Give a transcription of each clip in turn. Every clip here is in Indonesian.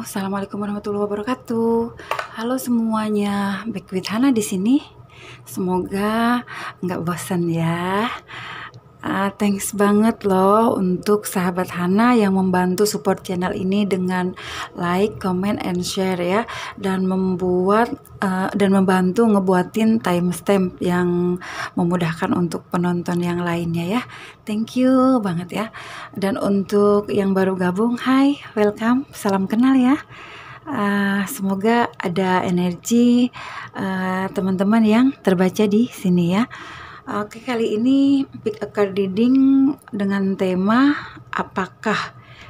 Assalamualaikum warahmatullahi wabarakatuh. Halo semuanya, back with Hana di sini. Semoga nggak bosan ya. Thanks banget loh untuk sahabat Hana yang membantu support channel ini dengan like, comment, and share ya, dan membantu ngebuatin timestamp yang memudahkan untuk penonton yang lainnya ya. Thank you banget ya. Dan untuk yang baru gabung, hai, welcome, salam kenal ya. Semoga ada energi teman-teman yang terbaca di sini ya. Oke, kali ini pick a card reading dengan tema apakah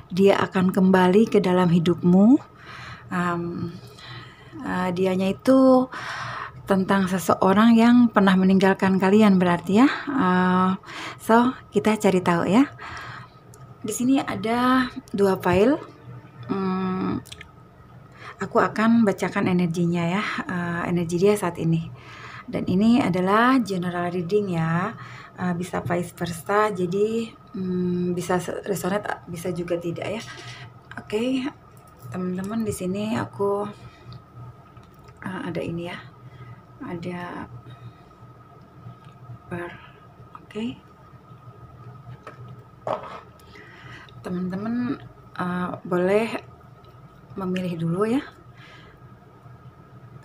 dia akan kembali ke dalam hidupmu. Dianya itu tentang seseorang yang pernah meninggalkan kalian berarti ya. So kita cari tahu ya. Di sini ada 2 file. Aku akan bacakan energinya ya, energi dia saat ini. Dan ini adalah general reading ya, bisa vice versa, jadi bisa resonate, bisa juga tidak ya. Oke, teman-teman, di sini aku ada ini ya, ada oke. Teman-teman boleh memilih dulu ya.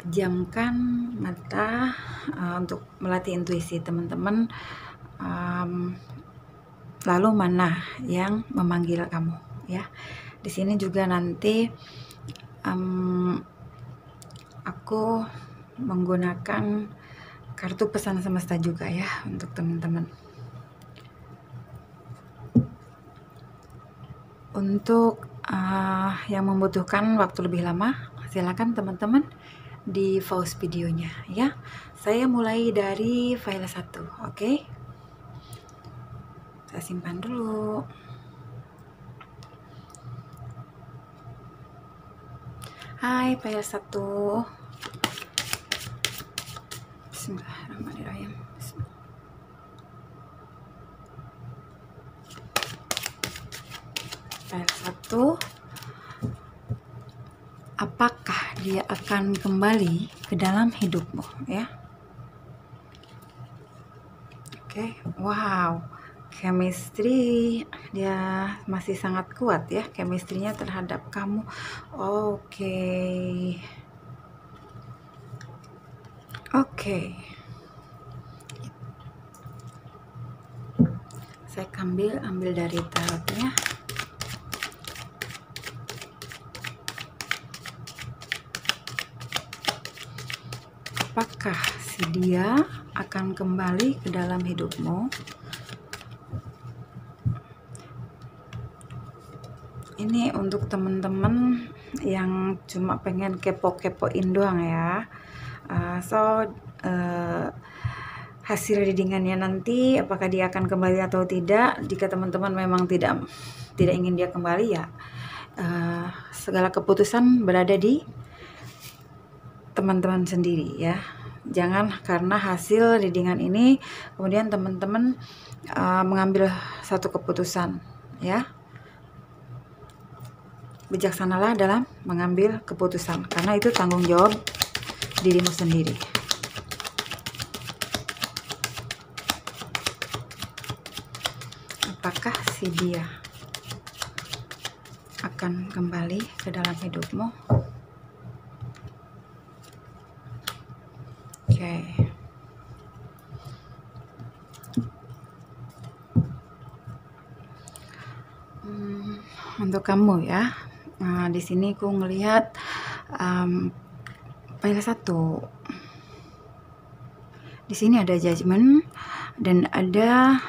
Pejamkan mata untuk melatih intuisi teman-teman. Lalu mana yang memanggil kamu ya. Di sini juga nanti aku menggunakan kartu pesan semesta juga ya untuk teman-teman. Untuk yang membutuhkan waktu lebih lama, silakan teman-teman di pause videonya ya. Saya mulai dari file 1, oke? Saya simpan dulu. Hai, file 1. Bismillahirrahmanirrahim. File 1. Apakah dia akan kembali ke dalam hidupmu ya? Oke, wow, chemistry dia masih sangat kuat ya, chemistry-nya terhadap kamu. Oke. Saya ambil dari tarotnya. Apakah si dia akan kembali ke dalam hidupmu? Ini untuk teman-teman yang cuma pengen kepo-kepoin doang ya. Hasil readingannya nanti apakah dia akan kembali atau tidak. Jika teman-teman memang tidak ingin dia kembali ya, segala keputusan berada di teman-teman sendiri ya. Jangan karena hasil readingan ini kemudian teman-teman mengambil satu keputusan ya. Bijaksanalah dalam mengambil keputusan karena itu tanggung jawab dirimu sendiri. Apakah si dia akan kembali ke dalam hidupmu? Oke. Untuk kamu ya, di sini aku ngelihat file 1. Di sini ada judgment dan ada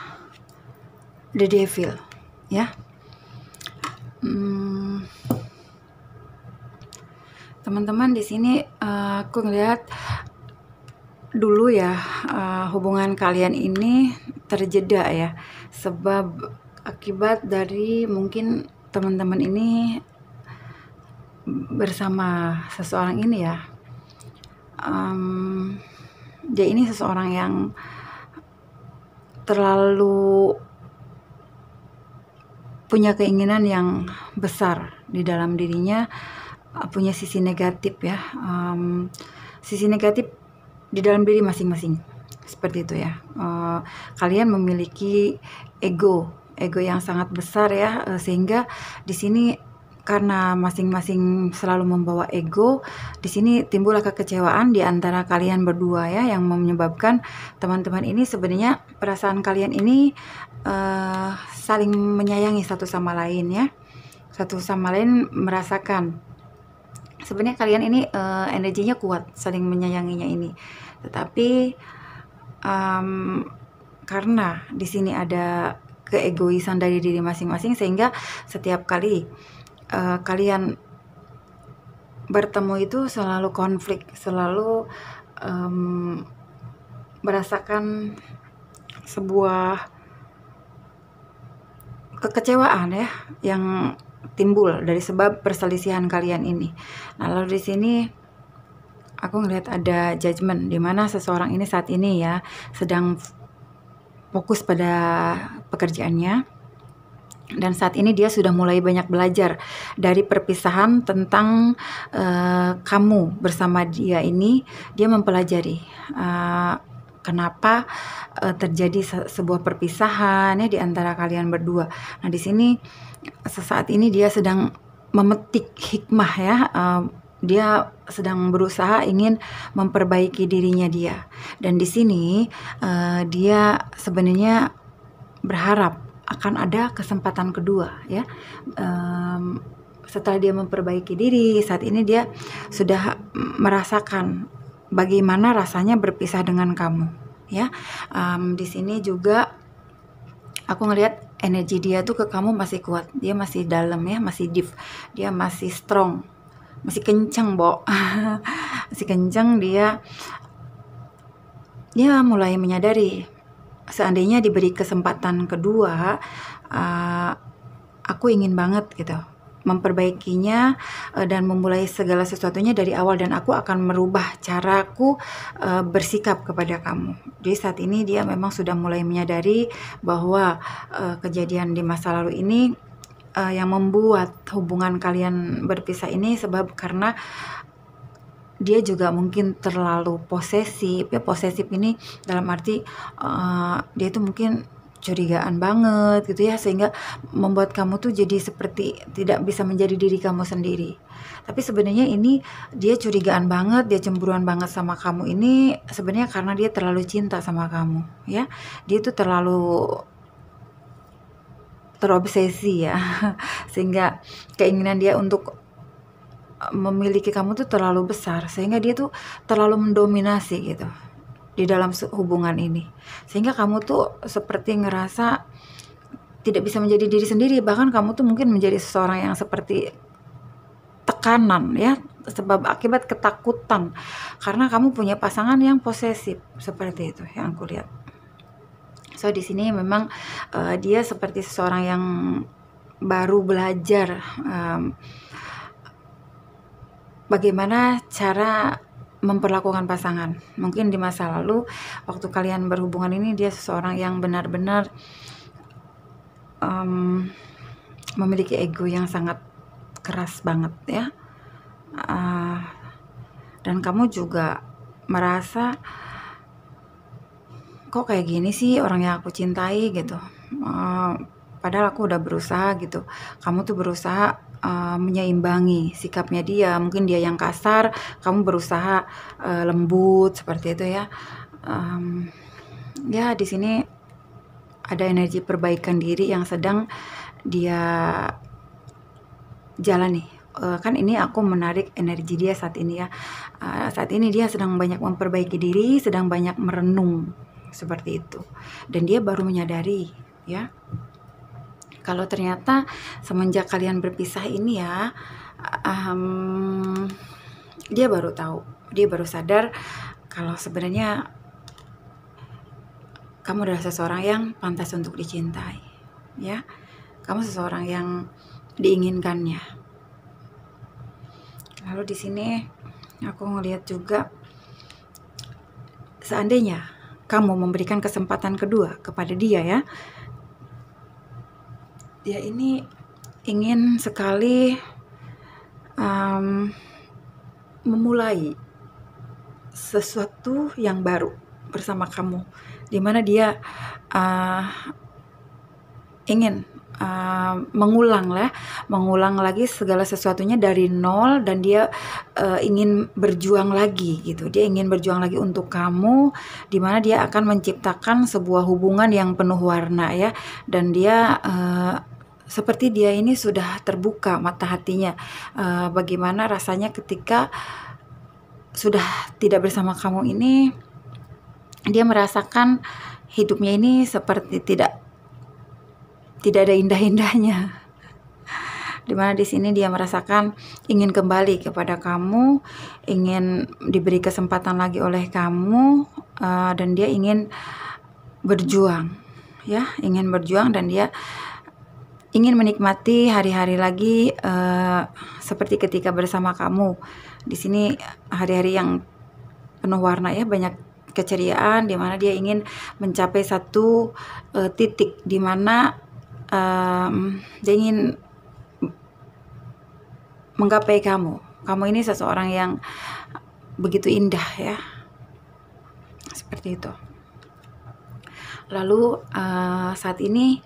the devil ya. Teman-teman, di sini aku ngelihat dulu ya, hubungan kalian ini terjeda ya, sebab akibat dari mungkin teman-teman ini bersama seseorang ini ya. Dia ini seseorang yang terlalu punya keinginan yang besar di dalam dirinya, punya sisi negatif ya, sisi negatif di dalam diri masing-masing, seperti itu ya. Kalian memiliki ego yang sangat besar ya, sehingga di sini karena masing-masing selalu membawa ego, di sini timbullah kekecewaan di antara kalian berdua ya, yang menyebabkan teman-teman ini sebenarnya perasaan kalian ini saling menyayangi satu sama lain ya, satu sama lain merasakan sebenarnya kalian ini energinya kuat, saling menyayanginya ini. Tetapi karena di sini ada keegoisan dari diri masing-masing, sehingga setiap kali kalian bertemu itu selalu konflik, selalu merasakan sebuah kekecewaan ya yang timbul dari sebab perselisihan kalian ini. Nah, lalu di sini aku ngelihat ada judgment, di mana seseorang ini saat ini ya sedang fokus pada pekerjaannya, dan saat ini dia sudah mulai banyak belajar dari perpisahan tentang kamu bersama dia ini. Dia mempelajari kenapa terjadi sebuah perpisahan ya di antara kalian berdua. Nah, di sini sesaat ini dia sedang memetik hikmah ya. Dia sedang berusaha ingin memperbaiki dirinya dia. Dan di sini dia sebenarnya berharap akan ada kesempatan kedua ya. Setelah dia memperbaiki diri, saat ini dia sudah merasakan bagaimana rasanya berpisah dengan kamu ya. Di sini juga aku ngelihat energi dia tuh ke kamu masih kuat, dia masih dalam ya, masih deep, dia masih strong, masih kenceng masih kenceng. Dia mulai menyadari seandainya diberi kesempatan kedua, aku ingin banget gitu memperbaikinya dan memulai segala sesuatunya dari awal, dan aku akan merubah caraku bersikap kepada kamu. Jadi saat ini dia memang sudah mulai menyadari bahwa kejadian di masa lalu ini yang membuat hubungan kalian berpisah ini sebab karena dia juga mungkin terlalu posesif ya. Posesif ini dalam arti dia itu mungkin curigaan banget gitu ya, sehingga membuat kamu tuh jadi seperti tidak bisa menjadi diri kamu sendiri. Tapi sebenarnya ini dia curigaan banget, dia cemburuan banget sama kamu ini sebenarnya karena dia terlalu cinta sama kamu ya. Dia tuh terlalu terobsesi ya sehingga keinginan dia untuk memiliki kamu tuh terlalu besar, sehingga dia tuh terlalu mendominasi gitu di dalam hubungan ini, sehingga kamu tuh seperti ngerasa tidak bisa menjadi diri sendiri. Bahkan kamu tuh mungkin menjadi seseorang yang seperti tekanan ya, sebab akibat ketakutan karena kamu punya pasangan yang posesif, seperti itu yang aku lihat. So di sini memang dia seperti seseorang yang baru belajar bagaimana cara memperlakukan pasangan. Mungkin di masa lalu waktu kalian berhubungan ini dia seseorang yang benar-benar memiliki ego yang sangat keras banget ya. Dan kamu juga merasa kok kayak gini sih orang yang aku cintai gitu. Padahal aku udah berusaha gitu. Kamu tuh berusaha menyeimbangi sikapnya dia. Mungkin dia yang kasar, kamu berusaha lembut seperti itu ya. Ya di sini ada energi perbaikan diri yang sedang dia jalani. Kan ini aku menarik energi dia saat ini ya. Saat ini dia sedang banyak memperbaiki diri, sedang banyak merenung seperti itu. Dan dia baru menyadari ya, kalau ternyata semenjak kalian berpisah ini ya, dia baru tahu, dia baru sadar kalau sebenarnya kamu adalah seseorang yang pantas untuk dicintai, ya. Kamu seseorang yang diinginkannya. Lalu di sini aku ngelihat juga, seandainya kamu memberikan kesempatan kedua kepada dia ya, dia ini ingin sekali memulai sesuatu yang baru bersama kamu, dimana dia ingin mengulang lagi segala sesuatunya dari nol, dan dia ingin berjuang lagi gitu. Dia ingin berjuang lagi untuk kamu, dimana dia akan menciptakan sebuah hubungan yang penuh warna ya. Dan dia seperti dia ini sudah terbuka mata hatinya, bagaimana rasanya ketika sudah tidak bersama kamu ini. Dia merasakan hidupnya ini seperti tidak ada indah-indahnya. Dimana di sini dia merasakan ingin kembali kepada kamu, ingin diberi kesempatan lagi oleh kamu, dan dia ingin berjuang, ya, ingin berjuang, dan dia ingin menikmati hari-hari lagi seperti ketika bersama kamu. Di sini hari-hari yang penuh warna ya, banyak keceriaan, di mana dia ingin mencapai satu titik di mana dia ingin menggapai kamu. Kamu ini seseorang yang begitu indah ya, seperti itu. Lalu saat ini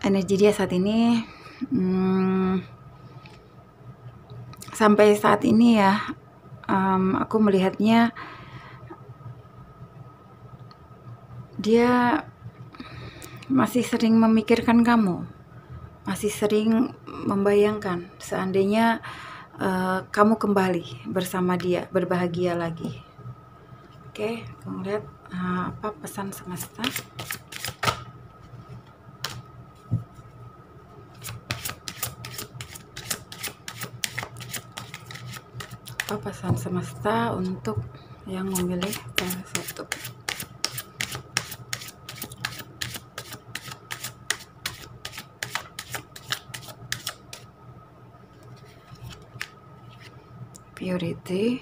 energi dia saat ini sampai saat ini ya, aku melihatnya dia masih sering memikirkan kamu, masih sering membayangkan seandainya kamu kembali bersama dia, berbahagia lagi. Oke, kamu lihat apa pesan semesta? Apa pesan semesta untuk yang memilih salah satu? Purity,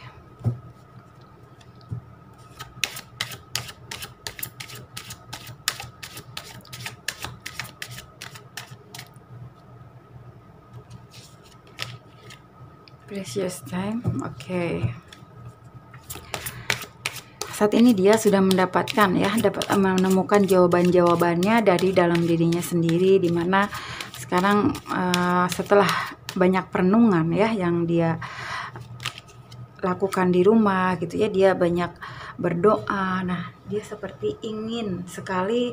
precious time. Oke. Saat ini dia sudah mendapatkan ya, menemukan jawaban-jawabannya dari dalam dirinya sendiri, dimana sekarang setelah banyak perenungan ya yang dia lakukan di rumah gitu ya, dia banyak berdoa. Nah, dia seperti ingin sekali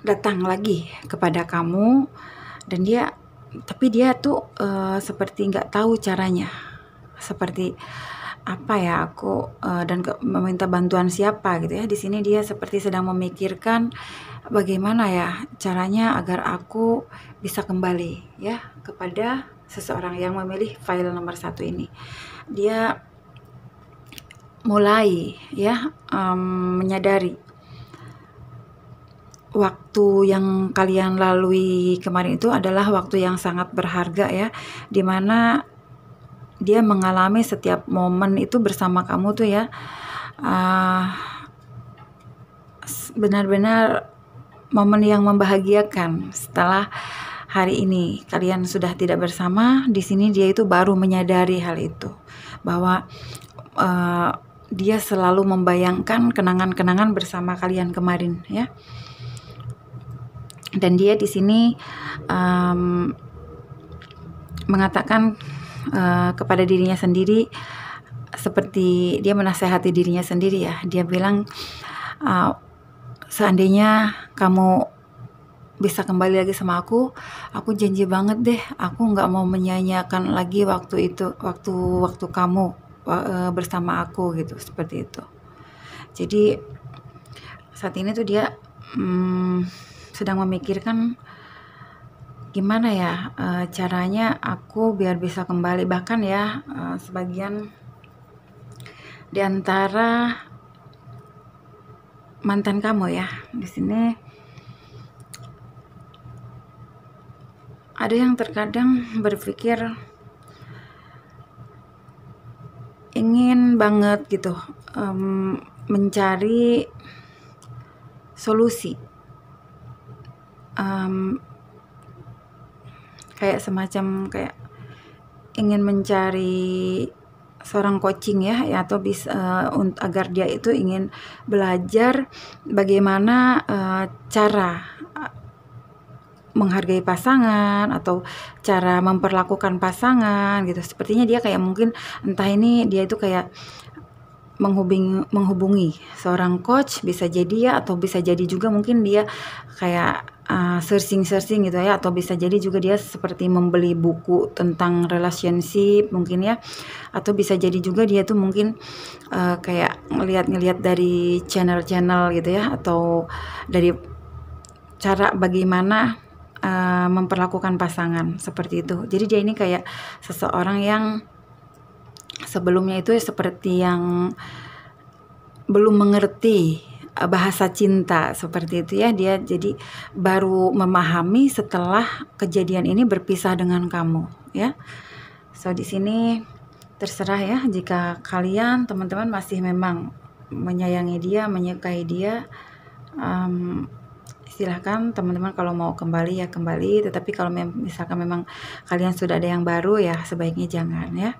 datang lagi kepada kamu, dan tapi dia tuh seperti nggak tahu caranya, seperti apa ya aku dan meminta bantuan siapa gitu ya. Di sini dia seperti sedang memikirkan bagaimana ya caranya agar aku bisa kembali ya kepada seseorang yang memilih file nomor 1 ini. Dia mulai ya menyadari waktu yang kalian lalui kemarin itu adalah waktu yang sangat berharga ya, dimana dia mengalami setiap momen itu bersama kamu tuh ya, benar-benar momen yang membahagiakan. Setelah hari ini kalian sudah tidak bersama, di sini dia itu baru menyadari hal itu, bahwa dia selalu membayangkan kenangan-kenangan bersama kalian kemarin ya. Dan dia di sini mengatakan kepada dirinya sendiri, seperti dia menasehati dirinya sendiri ya. Dia bilang seandainya kamu bisa kembali lagi sama aku janji banget deh, aku nggak mau menyanyiakan lagi waktu itu, waktu kamu bersama aku gitu, seperti itu. Jadi saat ini tuh dia sedang memikirkan gimana ya caranya aku biar bisa kembali. Bahkan ya sebagian di antara mantan kamu ya, di sini ada yang terkadang berpikir ingin banget gitu mencari solusi, kayak semacam kayak ingin mencari seorang coaching ya, atau agar dia itu ingin belajar bagaimana cara menghargai pasangan atau cara memperlakukan pasangan gitu. Sepertinya dia kayak mungkin entah ini dia itu kayak menghubungi seorang coach, bisa jadi ya, atau bisa jadi juga mungkin dia kayak searching gitu ya, atau bisa jadi juga dia seperti membeli buku tentang relationship mungkin ya, atau bisa jadi juga dia tuh mungkin kayak ngelihat dari channel gitu ya, atau dari cara bagaimana memperlakukan pasangan seperti itu. Jadi dia ini kayak seseorang yang sebelumnya itu seperti yang belum mengerti bahasa cinta seperti itu ya. Dia jadi baru memahami setelah kejadian ini berpisah dengan kamu ya. So di sini terserah ya, jika kalian teman-teman masih memang menyayangi dia, menyukai dia, silahkan teman-teman kalau mau kembali ya kembali. Tetapi kalau misalkan memang kalian sudah ada yang baru ya sebaiknya jangan ya.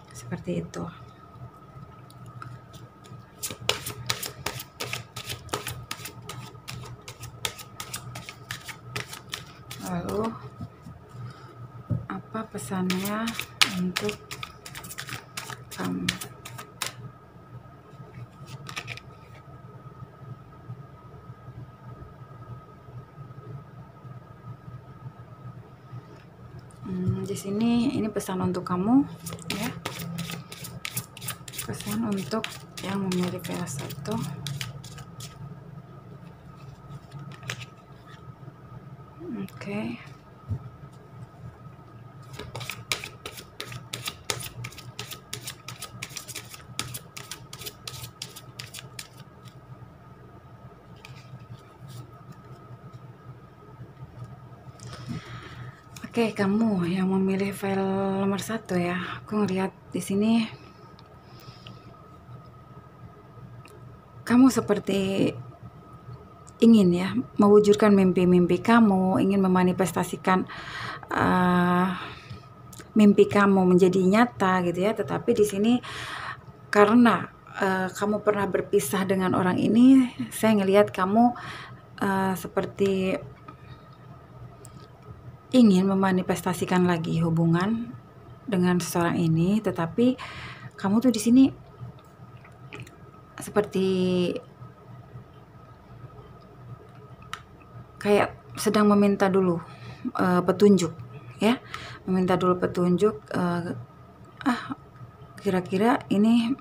Seperti itu. Lalu apa pesannya untuk kamu? Di sini ini pesan untuk kamu ya. Pesan untuk yang memiliki satu. Oke. Oke, kamu yang memilih file nomor 1 ya. Aku ngeliat di sini kamu seperti ingin ya mewujudkan mimpi-mimpi kamu, ingin memanifestasikan mimpi kamu menjadi nyata gitu ya. Tetapi di sini karena kamu pernah berpisah dengan orang ini, saya ngelihat kamu seperti ingin memanifestasikan lagi hubungan dengan seseorang ini, tetapi kamu tuh di sini seperti kayak sedang meminta dulu petunjuk ya, meminta dulu petunjuk, kira-kira ini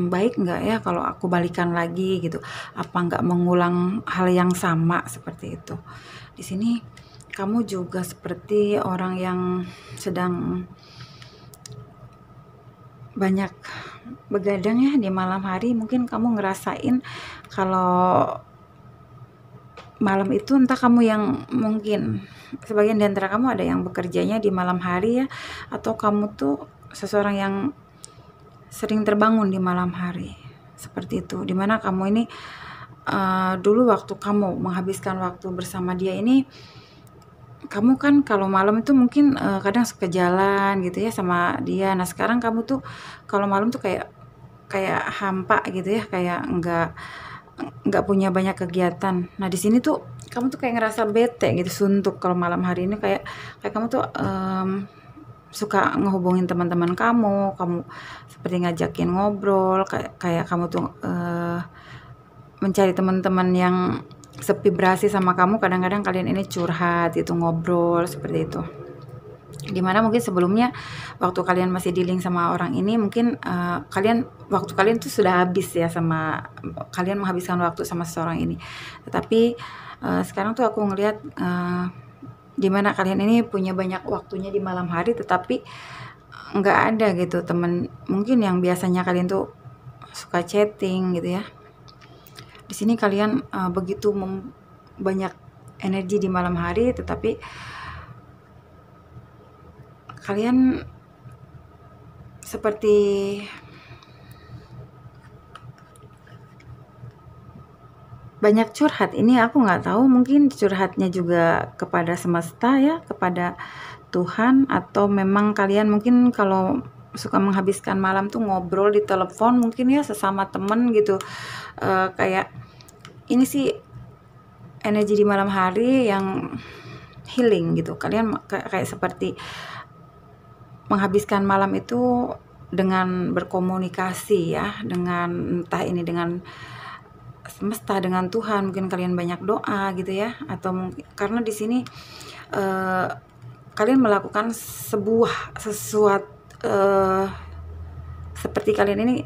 baik nggak ya kalau aku balikan lagi gitu, apa nggak mengulang hal yang sama seperti itu. Di sini kamu juga seperti orang yang sedang banyak begadang ya di malam hari. Mungkin kamu ngerasain kalau malam itu entah kamu yang mungkin sebagian di antara kamu ada yang bekerjanya di malam hari ya, atau kamu tuh seseorang yang sering terbangun di malam hari seperti itu, dimana kamu ini dulu waktu kamu menghabiskan waktu bersama dia ini, kamu kan kalau malam itu mungkin kadang suka jalan gitu ya sama dia. Nah sekarang kamu tuh kalau malam tuh kayak hampa gitu ya, kayak nggak punya banyak kegiatan. Nah di sini tuh kamu tuh kayak ngerasa bete gitu, suntuk kalau malam hari ini, kayak kamu tuh suka ngehubungin teman-teman kamu seperti ngajakin ngobrol, kayak kamu tuh mencari teman-teman yang sevibrasi sama kamu. Kadang-kadang kalian ini curhat itu, ngobrol seperti itu, dimana mungkin sebelumnya waktu kalian masih dealing sama orang ini, mungkin waktu kalian tuh sudah habis ya, sama kalian menghabiskan waktu sama seseorang ini. Tetapi sekarang tuh aku ngelihat dimana kalian ini punya banyak waktunya di malam hari, tetapi nggak ada gitu temen mungkin yang biasanya kalian tuh suka chatting gitu ya. Di sini kalian begitu banyak energi di malam hari, tetapi kalian seperti banyak curhat. Ini aku nggak tahu, mungkin curhatnya juga kepada semesta ya, kepada Tuhan, atau memang kalian mungkin kalau suka menghabiskan malam tuh ngobrol di telepon mungkin ya sesama temen gitu. Kayak ini sih energi di malam hari yang healing gitu. Kalian kayak seperti menghabiskan malam itu dengan berkomunikasi ya, dengan entah ini dengan semesta, dengan Tuhan, mungkin kalian banyak doa gitu ya, atau mungkin karena di sini kalian melakukan sesuatu seperti kalian ini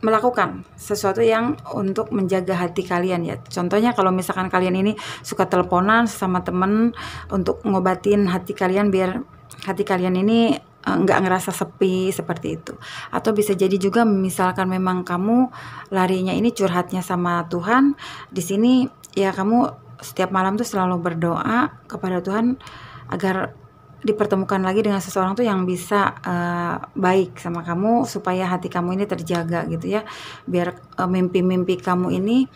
melakukan sesuatu yang untuk menjaga hati kalian ya. Contohnya kalau misalkan kalian ini suka teleponan sama temen untuk ngobatin hati kalian biar hati kalian ini nggak ngerasa sepi seperti itu. Atau bisa jadi juga misalkan memang kamu larinya ini curhatnya sama Tuhan, di sini ya kamu setiap malam tuh selalu berdoa kepada Tuhan agar dipertemukan lagi dengan seseorang tuh yang bisa baik sama kamu supaya hati kamu ini terjaga gitu ya, biar mimpi-mimpi kamu ini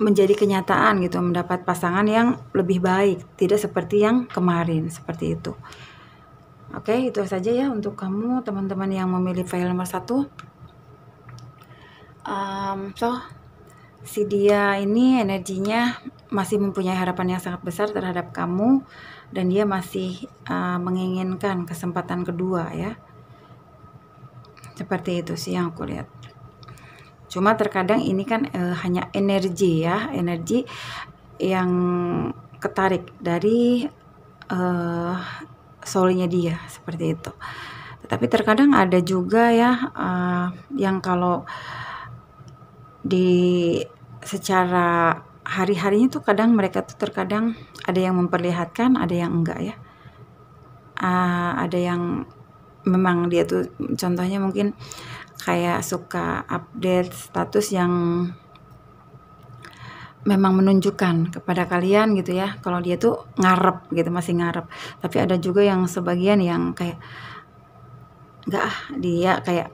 menjadi kenyataan gitu, mendapat pasangan yang lebih baik, tidak seperti yang kemarin, seperti itu. Oke, itu saja ya untuk kamu teman-teman yang memilih file nomor 1. Si dia ini energinya masih mempunyai harapan yang sangat besar terhadap kamu, dan dia masih menginginkan kesempatan kedua ya. Seperti itu sih yang aku lihat. Cuma terkadang ini kan hanya energi ya, energi yang ketarik dari soulnya dia, seperti itu. Tetapi terkadang ada juga ya yang kalau di secara hari-harinya tuh kadang mereka tuh terkadang ada yang memperlihatkan, ada yang enggak ya. Ada yang memang dia tuh contohnya mungkin kayak suka update status yang memang menunjukkan kepada kalian gitu ya, kalau dia tuh ngarep gitu, masih ngarep. Tapi ada juga yang sebagian yang kayak enggak, dia kayak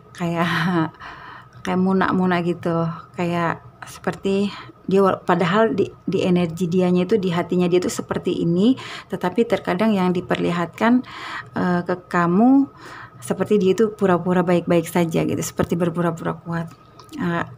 kayak muna gitu, kayak seperti dia padahal di energi dianya itu, di hatinya dia tuh seperti ini, tetapi terkadang yang diperlihatkan ke kamu seperti dia itu pura-pura baik-baik saja gitu, seperti berpura-pura kuat.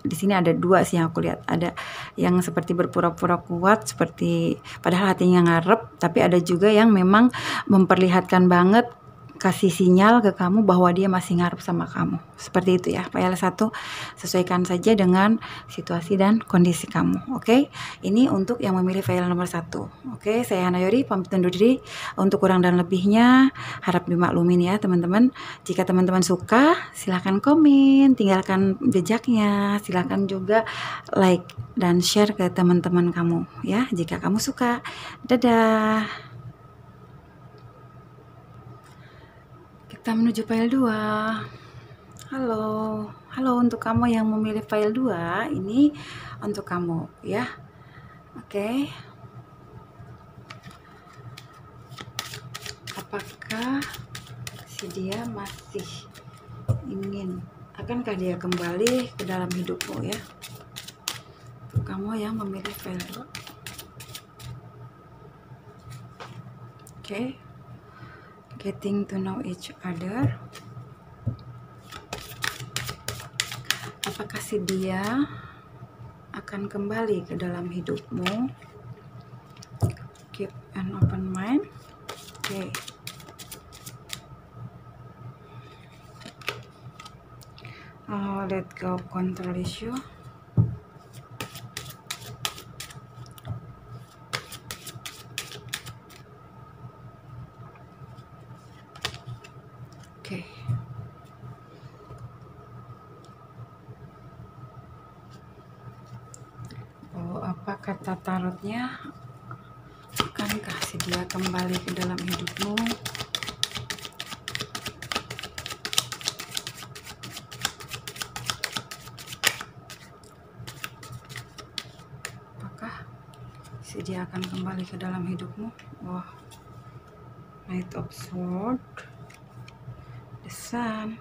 Di sini ada 2 sih yang aku lihat, ada yang seperti berpura-pura kuat, seperti padahal hatinya ngarep, tapi ada juga yang memang memperlihatkan banget, kasih sinyal ke kamu bahwa dia masih ngarep sama kamu. Seperti itu ya. File 1 sesuaikan saja dengan situasi dan kondisi kamu. Oke. Ini untuk yang memilih file nomor 1. Oke, saya Hana Yori pamit undur diri. Untuk kurang dan lebihnya harap dimaklumin ya teman-teman. Jika teman-teman suka, silahkan komen, tinggalkan jejaknya, silahkan juga like dan share ke teman-teman kamu ya jika kamu suka. Dadah. Kita menuju file 2. Halo untuk kamu yang memilih file 2, ini untuk kamu ya. Oke. Apakah si dia masih akankah dia kembali ke dalam hidupmu ya? Untuk kamu yang memilih file 2. Oke. Getting to know each other. Apakah si dia akan kembali ke dalam hidupmu? Keep an open mind. Oke. Let go of control issue. Oke. Apa kata tarotnya? Akankah si dia kembali ke dalam hidupmu? Apakah si dia akan kembali ke dalam hidupmu? Wah, Knight of Swords, The Sun.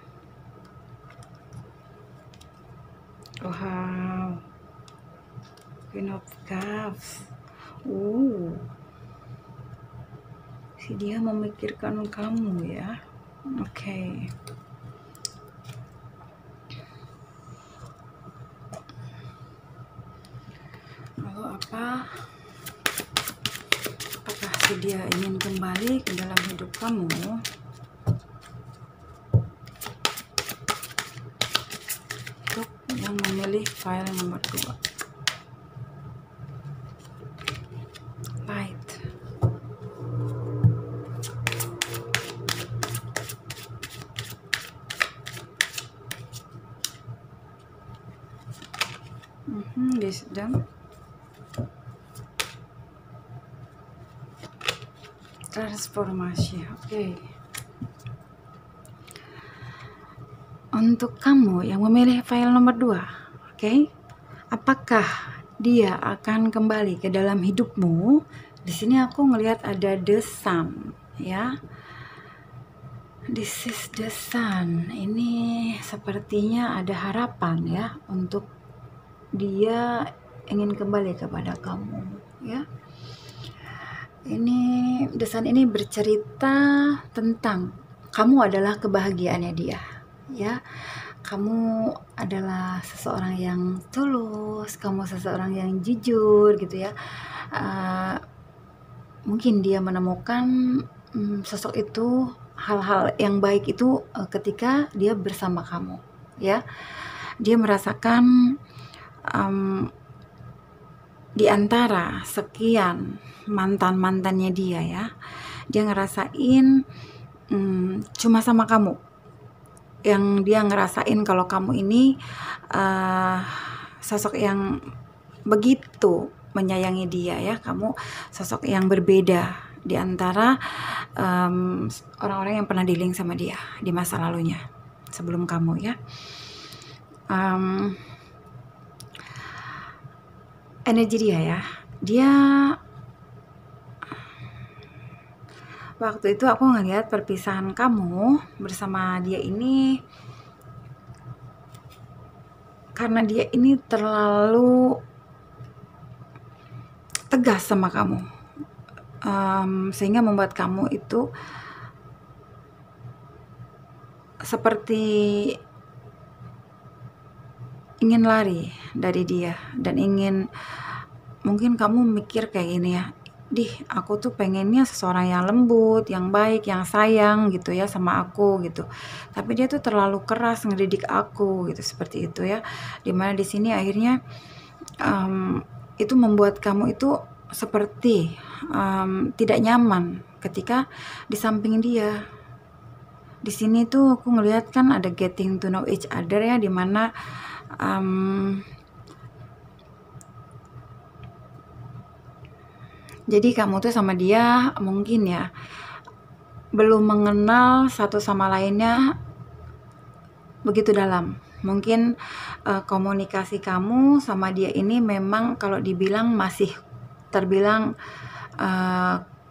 Wow, Queen of Cups. Si dia memikirkan kamu ya. Oke. Lalu apakah si dia ingin kembali ke dalam hidup kamu? Untuk yang memilih file nomor 2. Light. Wisdom. Transformasi. Oke. Untuk kamu yang memilih file nomor 2, oke? Apakah dia akan kembali ke dalam hidupmu? Di sini aku ngelihat ada the sun, ya. This is the sun. Ini sepertinya ada harapan ya untuk dia ingin kembali kepada kamu, ya. Ini the sun ini bercerita tentang kamu adalah kebahagiaannya dia, ya. Kamu adalah seseorang yang tulus, kamu seseorang yang jujur gitu ya. Mungkin dia menemukan sosok itu, hal-hal yang baik itu ketika dia bersama kamu, ya. Dia merasakan di antara sekian mantannya dia ya, dia ngerasain cuma sama kamu yang dia ngerasain kalau kamu ini sosok yang begitu menyayangi dia ya. Kamu sosok yang berbeda di antara orang-orang yang pernah dealing sama dia di masa lalunya sebelum kamu ya. Energi dia ya, dia waktu itu aku ngelihat perpisahan kamu bersama dia ini karena dia ini terlalu tegas sama kamu, sehingga membuat kamu itu seperti ingin lari dari dia dan ingin, mungkin kamu mikir kayak gini ya, aku tuh pengennya seseorang yang lembut, yang baik, yang sayang gitu ya sama aku gitu. Tapi dia tuh terlalu keras ngedidik aku gitu, seperti itu ya. Dimana di sini akhirnya itu membuat kamu itu seperti tidak nyaman ketika di samping dia. Di sini tuh aku ngelihat kan ada getting to know each other ya, dimana jadi kamu tuh sama dia mungkin ya belum mengenal satu sama lainnya begitu dalam. Mungkin komunikasi kamu sama dia ini memang kalau dibilang masih terbilang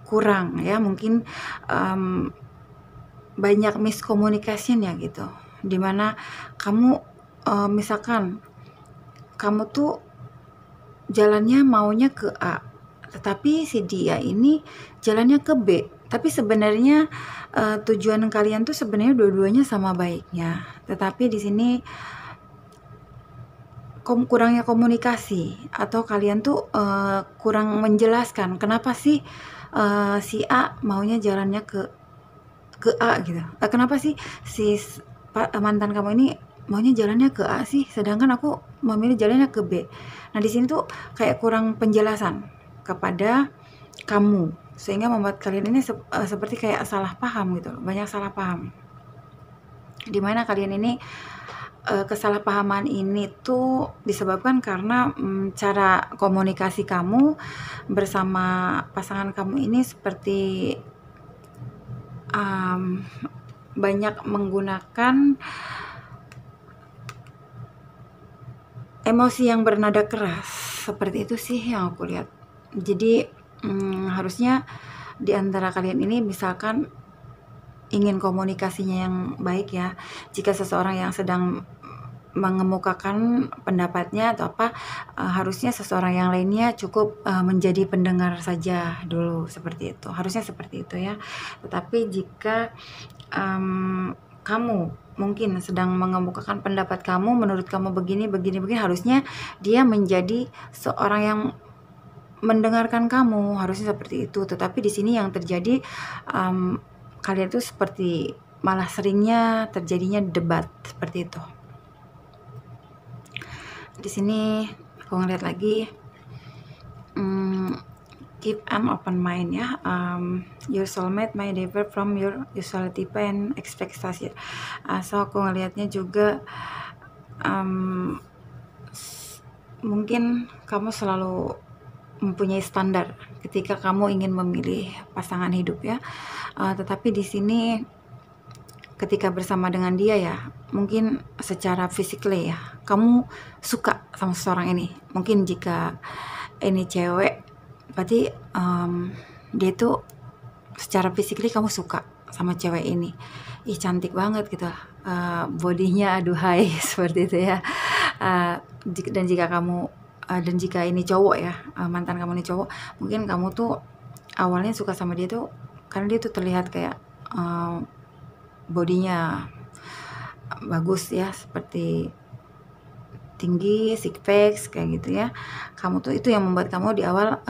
kurang ya. Mungkin banyak miskomunikasinya gitu, dimana kamu misalkan kamu tuh jalannya maunya ke A, tetapi si dia ini jalannya ke B. Tapi sebenarnya tujuan kalian tuh sebenarnya dua-duanya sama baiknya. Tetapi di sini kurangnya komunikasi, atau kalian tuh kurang menjelaskan kenapa sih si A maunya jalannya ke A gitu. Kenapa sih si mantan kamu ini maunya jalannya ke A sih, sedangkan aku memilih jalannya ke B. Nah di sini tuh kayak kurang penjelasan kepada kamu, sehingga membuat kalian ini seperti kayak salah paham gitu, banyak salah paham. Dimana kalian ini kesalahpahaman ini tuh disebabkan karena cara komunikasi kamu bersama pasangan kamu ini seperti banyak menggunakan emosi yang bernada keras, seperti itu sih yang aku lihat. Jadi harusnya di antara kalian ini misalkan ingin komunikasinya yang baik ya. Jika seseorang yang sedang mengemukakan pendapatnya atau apa, harusnya seseorang yang lainnya cukup menjadi pendengar saja dulu, seperti itu. Harusnya seperti itu ya. Tetapi jika kamu mungkin sedang mengemukakan pendapat kamu, menurut kamu begini, harusnya dia menjadi seorang yang mendengarkan kamu, harusnya seperti itu. Tetapi di sini yang terjadi, kalian itu seperti malah seringnya terjadinya debat seperti itu. Di sini aku ngeliat lagi, keep an open mind ya. Your soulmate may differ from your usual type and expectation. So aku ngelihatnya juga mungkin kamu selalu mempunyai standar ketika kamu ingin memilih pasangan hidup ya. Tetapi di sini ketika bersama dengan dia ya, mungkin secara physically ya, kamu suka sama seseorang ini. Mungkin jika ini cewek, berarti dia tuh secara physically kamu suka sama cewek ini. Ih, cantik banget gitu, bodinya aduhai seperti itu ya. Dan jika kamu dan jika ini cowok ya, mantan kamu ini cowok, mungkin kamu tuh awalnya suka sama dia tuh karena dia tuh terlihat kayak bodinya bagus ya, seperti tinggi, six packs kayak gitu ya. Kamu tuh itu yang membuat kamu di awal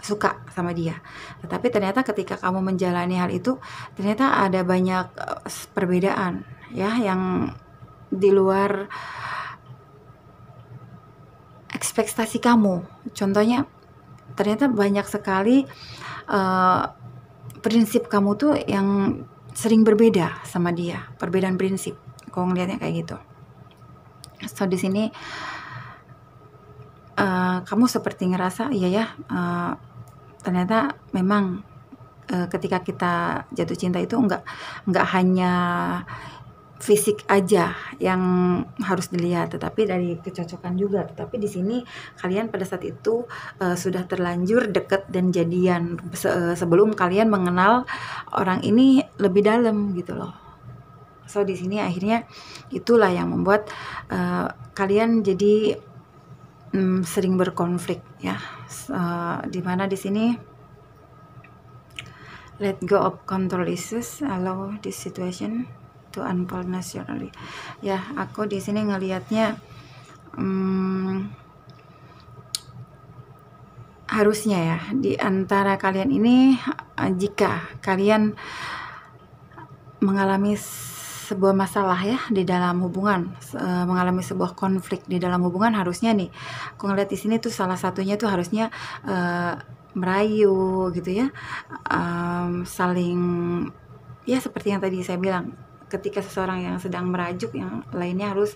suka sama dia. Tetapi ternyata ketika kamu menjalani hal itu, ternyata ada banyak perbedaan ya yang di luar ekspektasi kamu. Contohnya, ternyata banyak sekali prinsip kamu tuh yang sering berbeda sama dia, perbedaan prinsip. Kalau ngelihatnya kayak gitu. So di sini kamu seperti ngerasa iya ya, ternyata memang ketika kita jatuh cinta itu nggak hanya fisik aja yang harus dilihat, tetapi dari kecocokan juga. Tetapi di sini kalian pada saat itu sudah terlanjur deket dan jadian sebelum kalian mengenal orang ini lebih dalam gitu loh. So di sini akhirnya itulah yang membuat kalian jadi sering berkonflik ya. Dimana di sini let go of control issues, allow this situation to unfold naturally. Ya, aku di sini ngelihatnya harusnya ya di antara kalian ini, jika kalian mengalami sebuah masalah ya di dalam hubungan, mengalami sebuah konflik di dalam hubungan, harusnya nih aku ngeliat di sini tuh salah satunya tuh harusnya merayu gitu ya, saling ya seperti yang tadi saya bilang, ketika seseorang yang sedang merajuk, yang lainnya harus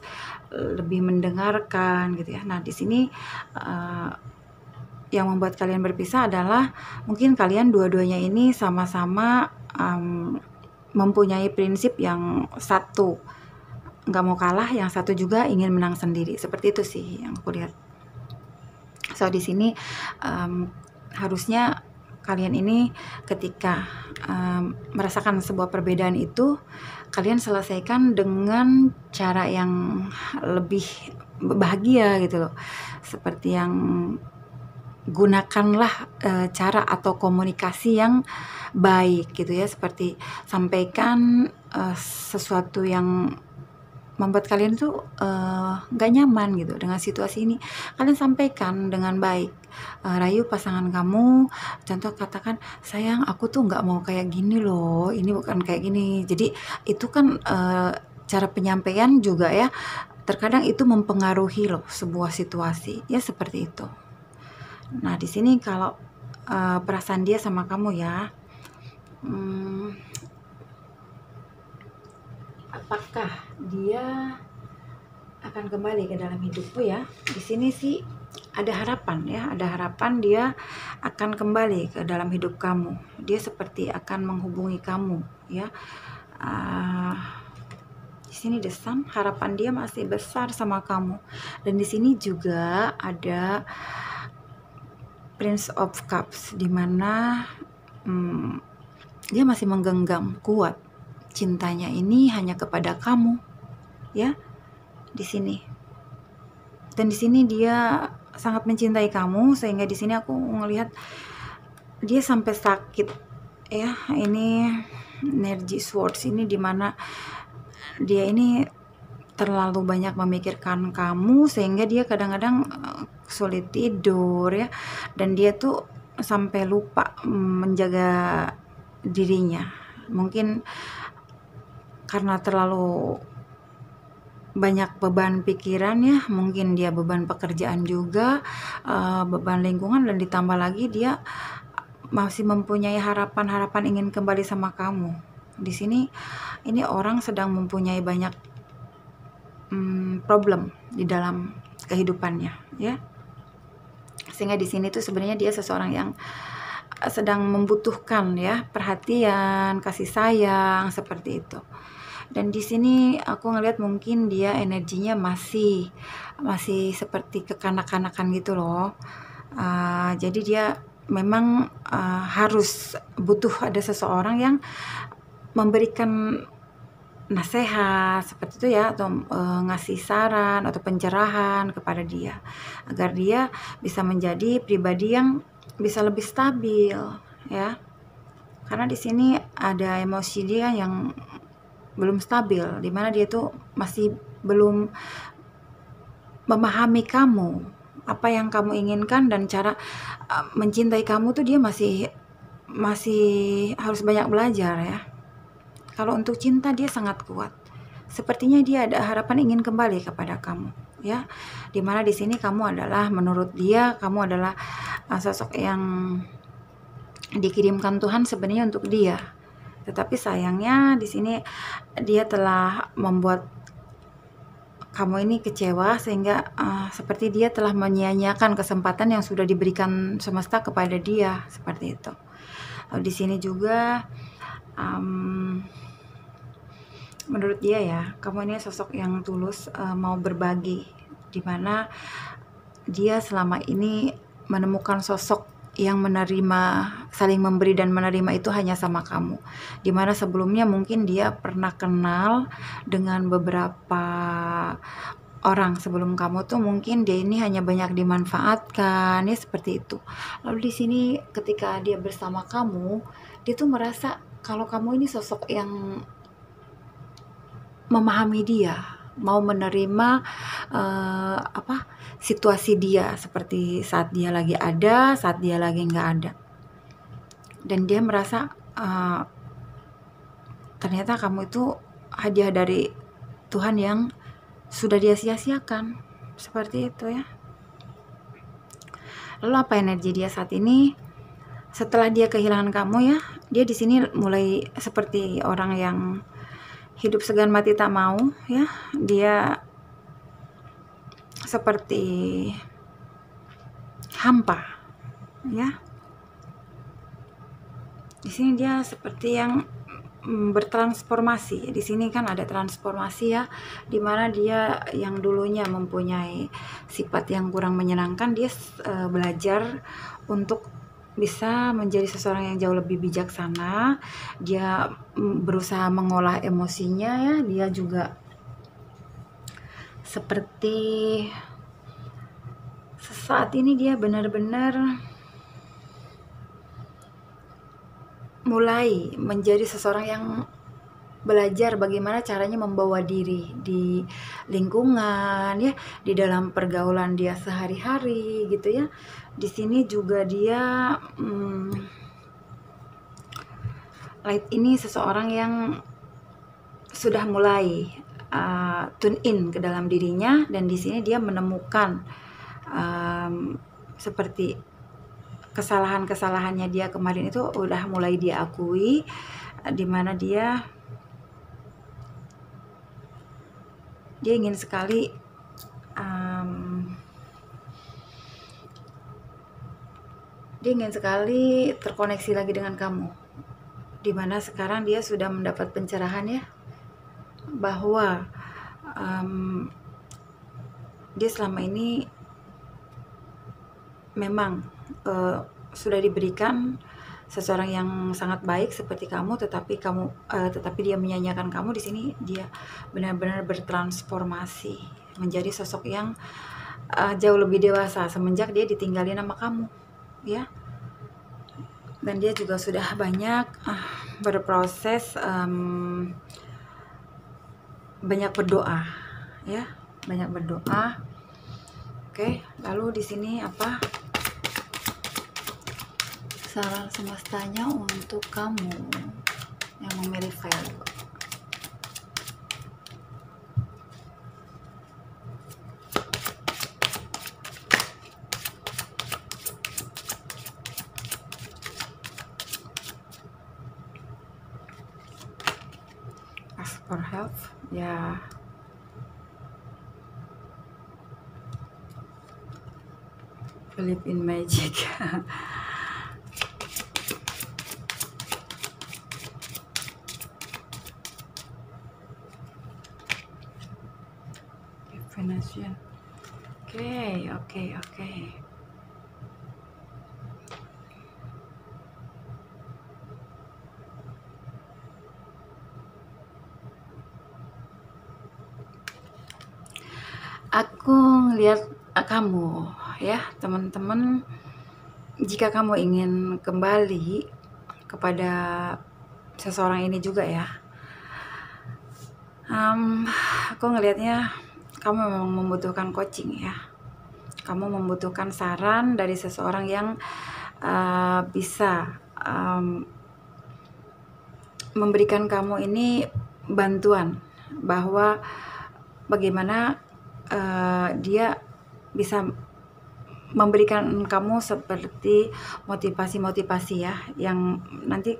lebih mendengarkan gitu ya. Nah di sini yang membuat kalian berpisah adalah mungkin kalian dua-duanya ini sama-sama mempunyai prinsip yang satu nggak mau kalah, yang satu juga ingin menang sendiri. Seperti itu sih yang aku lihat. So di sini harusnya kalian ini ketika merasakan sebuah perbedaan itu, kalian selesaikan dengan cara yang lebih bahagia gitu loh. Seperti yang gunakanlah cara atau komunikasi yang baik gitu ya, seperti sampaikan sesuatu yang membuat kalian tuh gak nyaman gitu dengan situasi ini, kalian sampaikan dengan baik. Rayu pasangan kamu, contoh katakan, sayang aku tuh gak mau kayak gini loh, ini bukan kayak gini. Jadi itu kan cara penyampaian juga ya, terkadang itu mempengaruhi loh sebuah situasi ya, seperti itu. Nah di sini kalau perasaan dia sama kamu ya, apakah dia akan kembali ke dalam hidupmu ya? Di sini sih ada harapan ya, ada harapan dia akan kembali ke dalam hidup kamu. Dia seperti akan menghubungi kamu ya. Di sini The Sun, harapan dia masih besar sama kamu. Dan di sini juga ada Prince of Cups, dimana dia masih menggenggam kuat cintanya ini hanya kepada kamu ya. di sini. Dan di sini dia sangat mencintai kamu, sehingga di sini aku ngelihat dia sampai sakit ya. Ini energi swords ini dimana dia ini terlalu banyak memikirkan kamu, sehingga dia kadang-kadang sulit tidur ya, dan dia tuh sampai lupa menjaga dirinya. Mungkin karena terlalu banyak beban pikiran ya, mungkin dia beban pekerjaan juga, beban lingkungan, dan ditambah lagi dia masih mempunyai harapan-harapan ingin kembali sama kamu. Di sini ini orang sedang mempunyai banyak problem di dalam kehidupannya ya, sehingga di sini tuh sebenarnya dia seseorang yang sedang membutuhkan ya perhatian, kasih sayang, seperti itu. Dan di sini aku ngelihat mungkin dia energinya masih seperti kekanak-kanakan gitu loh. Jadi dia memang harus butuh ada seseorang yang memberikan nasihat seperti itu ya, atau ngasih saran atau pencerahan kepada dia agar dia bisa menjadi pribadi yang bisa lebih stabil ya. Karena di sini ada emosi dia yang belum stabil, dimana dia tuh masih belum memahami kamu, apa yang kamu inginkan, dan cara mencintai kamu tuh dia masih harus banyak belajar ya. Kalau untuk cinta dia sangat kuat, sepertinya dia ada harapan ingin kembali kepada kamu ya, dimana di sini kamu adalah, menurut dia kamu adalah sosok yang dikirimkan Tuhan sebenarnya untuk dia. Tetapi sayangnya di sini dia telah membuat kamu ini kecewa, sehingga seperti dia telah menyia-nyiakan kesempatan yang sudah diberikan semesta kepada dia, seperti itu. Lalu di sini juga menurut dia ya, kamu ini sosok yang tulus, mau berbagi, dimana dia selama ini menemukan sosok yang menerima, saling memberi dan menerima itu hanya sama kamu, dimana sebelumnya mungkin dia pernah kenal dengan beberapa orang sebelum kamu tuh, mungkin dia ini hanya banyak dimanfaatkan ya, seperti itu. Lalu di sini ketika dia bersama kamu, dia tuh merasa kalau kamu ini sosok yang memahami dia, mau menerima situasi dia, seperti saat dia lagi ada, saat dia lagi nggak ada. Dan dia merasa ternyata kamu itu hadiah dari Tuhan yang sudah dia sia-siakan, seperti itu ya. Lalu apa energi dia saat ini setelah dia kehilangan kamu ya? Dia di sini mulai seperti orang yang hidup segan mati tak mau ya. Dia seperti hampa ya. Di sini dia seperti yang bertransformasi. Di sini kan ada transformasi ya, dimana dia yang dulunya mempunyai sifat yang kurang menyenangkan, dia belajar untuk bisa menjadi seseorang yang jauh lebih bijaksana. Dia berusaha mengolah emosinya ya. Dia juga seperti saat ini dia benar-benar mulai menjadi seseorang yang belajar bagaimana caranya membawa diri di lingkungan ya, di dalam pergaulan dia sehari-hari gitu ya. Di sini juga dia Light ini seseorang yang sudah mulai tune in ke dalam dirinya, dan di sini dia menemukan seperti kesalahan-kesalahannya dia kemarin itu udah mulai dia akui, dimana dia ingin sekali terkoneksi lagi dengan kamu, dimana sekarang dia sudah mendapat pencerahan ya, bahwa dia selama ini memang sudah diberikan seseorang yang sangat baik seperti kamu, tetapi dia menyanyiakan kamu. Di sini dia benar-benar bertransformasi menjadi sosok yang jauh lebih dewasa semenjak dia ditinggalin sama kamu, ya. Dan dia juga sudah banyak berproses, banyak berdoa, ya, banyak berdoa. Oke, lalu di sini apa saran semestanya untuk kamu yang memilih file? Ask for help, ya. Believe in magic. Divination. Oke. Aku ngelihat kamu, ya, teman-teman. Jika kamu ingin kembali kepada seseorang ini juga, ya, aku ngelihatnya kamu memang membutuhkan coaching, ya. Kamu membutuhkan saran dari seseorang yang bisa memberikan kamu ini bantuan, bahwa bagaimana dia bisa memberikan kamu seperti motivasi-motivasi, ya, yang nanti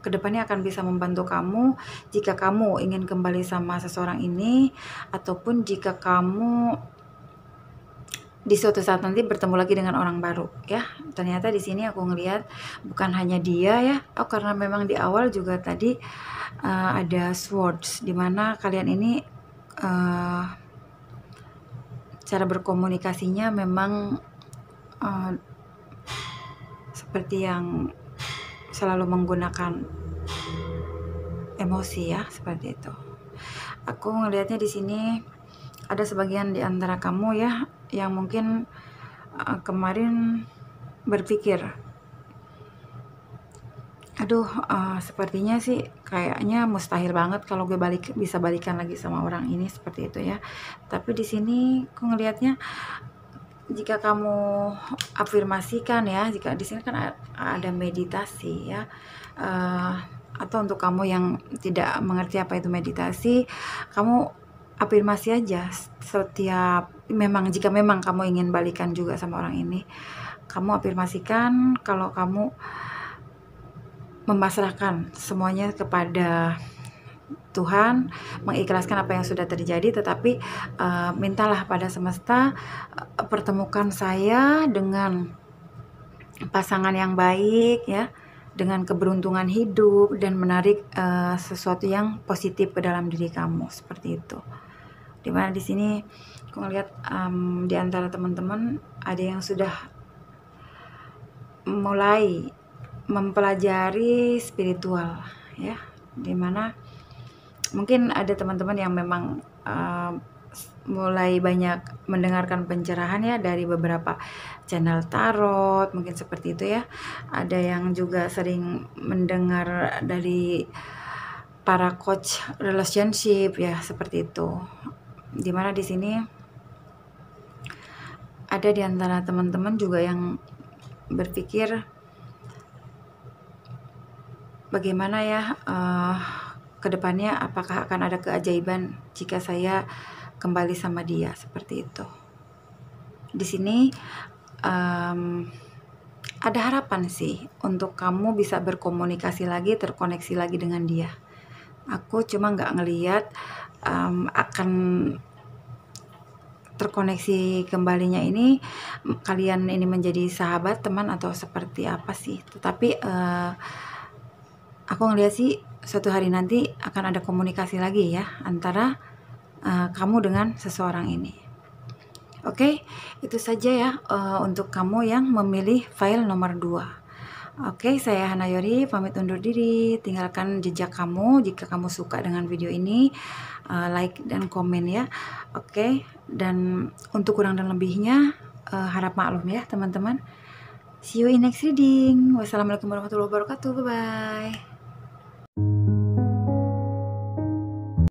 kedepannya akan bisa membantu kamu jika kamu ingin kembali sama seseorang ini, ataupun jika kamu di suatu saat nanti bertemu lagi dengan orang baru, ya. Ternyata di sini aku ngelihat bukan hanya dia, ya. Karena memang di awal juga tadi ada swords, dimana kalian ini cara berkomunikasinya memang seperti yang selalu menggunakan emosi, ya, seperti itu. Aku ngelihatnya di sini ada sebagian di antara kamu, ya, yang mungkin kemarin berpikir, aduh, sepertinya sih kayaknya mustahil banget kalau gue bisa balikan lagi sama orang ini, seperti itu, ya. Tapi di sini aku ngelihatnya jika kamu afirmasikan, ya, jika di sini kan ada meditasi, ya, atau untuk kamu yang tidak mengerti apa itu meditasi, kamu afirmasi aja jika memang kamu ingin balikan juga sama orang ini, kamu afirmasikan kalau kamu memasrahkan semuanya kepada Tuhan, mengikhlaskan apa yang sudah terjadi, tetapi mintalah pada semesta, pertemukan saya dengan pasangan yang baik, ya, dengan keberuntungan hidup, dan menarik sesuatu yang positif ke dalam diri kamu, seperti itu. Dimana di sini aku ngelihat di antara teman-teman ada yang sudah mulai mempelajari spiritual, ya, dimana mungkin ada teman-teman yang memang mulai banyak mendengarkan pencerahan, ya, dari beberapa channel tarot, mungkin seperti itu, ya. Ada yang juga sering mendengar dari para coach relationship, ya, seperti itu. Dimana di sini ada di antara teman-teman juga yang berpikir bagaimana, ya, kedepannya apakah akan ada keajaiban jika saya kembali sama dia, seperti itu. Di sini ada harapan sih untuk kamu bisa berkomunikasi lagi, terkoneksi lagi dengan dia. Aku cuma nggak ngelihat akan terkoneksi kembalinya ini kalian ini menjadi sahabat, teman, atau seperti apa sih. Tetapi aku ngelihat sih suatu hari nanti akan ada komunikasi lagi, ya, antara kamu dengan seseorang ini. Oke, itu saja, ya, untuk kamu yang memilih file nomor 2. Oke, saya Hana Yori pamit undur diri. Tinggalkan jejak kamu jika kamu suka dengan video ini, like dan komen ya. Oke, dan untuk kurang dan lebihnya harap maklum ya teman-teman. See you in next reading. Wassalamualaikum warahmatullahi wabarakatuh. Bye bye.